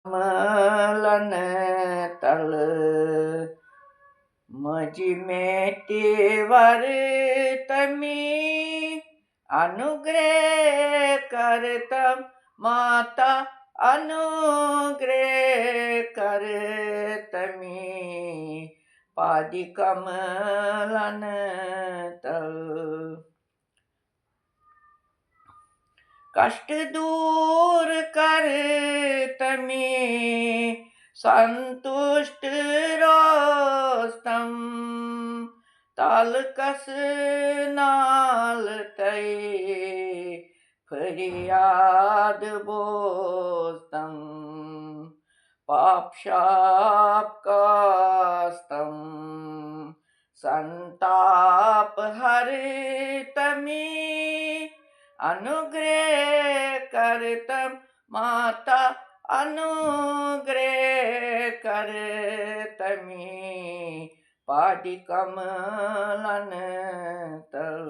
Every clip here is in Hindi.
कमलन तल मजी मेटीवर तमी अनुग्रह करतम माता अनुग्रह कर तमी पादी कमलन तल कष्ट दूर कर तमी संतुष्ट रोस्तम ताल कस नाल तय फरियाद बोस्तम पाप शाप कास्तम संताप हर तमी अनुग्रह करतम माता अनुग्रह कर तमी पादी कमलन तल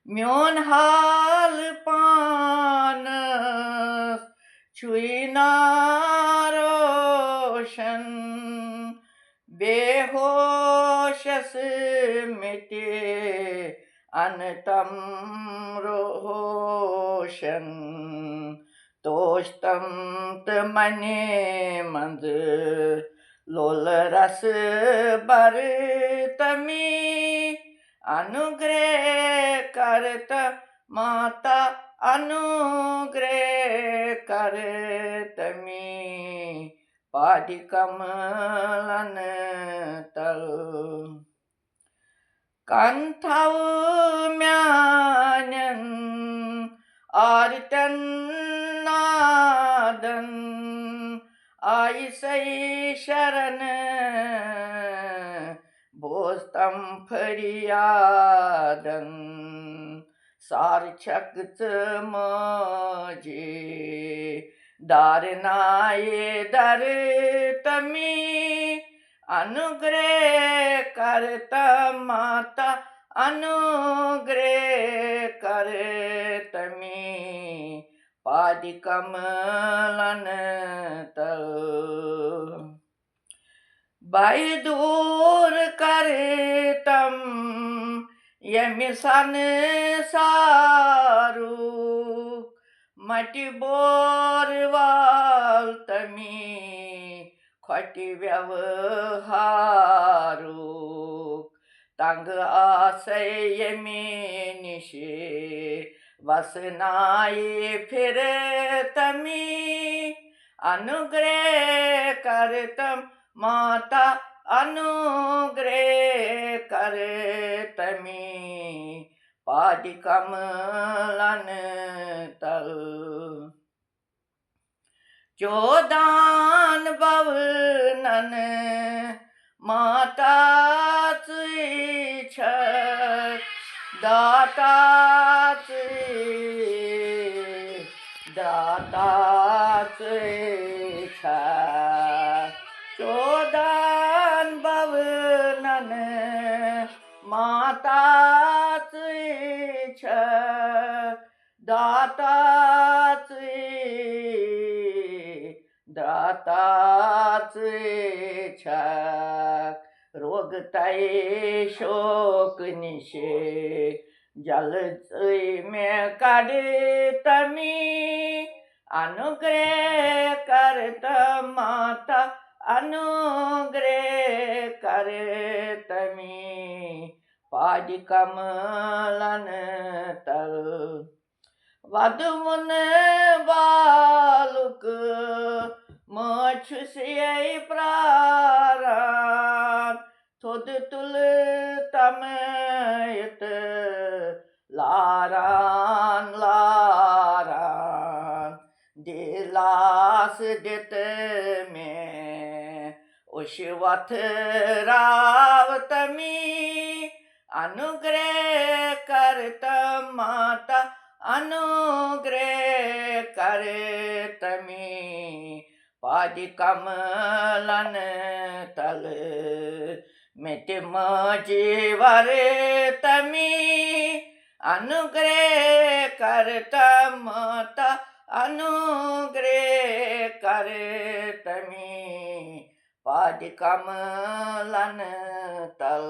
म्योन हाल पान छुई नारोशन बेहोशस मिटे अनतम रोशन तोषतम तमने मंद लोल रस बर तमी अनुग्रह करत माता अनुग्रह कर तमी पादी कमलन तल कंथव म्यानन आरतन नादन आई सई शरण बोस्तम फरियादन सारछक मजे दारनाये दर तमी अनुग्रह करत माता अनुग्रह कर तमी पादी कमलन तल बाई दूर कर तम यमिसन सारू मटि बोरवाल तमी खटी व्यवहारू तंग आशय में निशे वसनाए फिर तमी अनुग्रह करतम माता अनुग्रह कर तमी पादी कमलन तल चोदान बवनन माता दाता चोदान बवनन माता दाता रोग तय शोक निशे जल में काढ़ तमी अनुग्रह करत माता अनुग्रह कर तमी पादी कमलन तल वधुमुन बालुक मछुसिय प्राण थोद तुल तमयत लारान लारान दिलास दित में उशवथ रावतमी अनुग्रह करत माता अनुग्रह कर तमी पादी कमलन तल मिट जीवर तमी अनुग्रह करत माता අනුග්‍රේ කරතමි පාදි කමලන තල්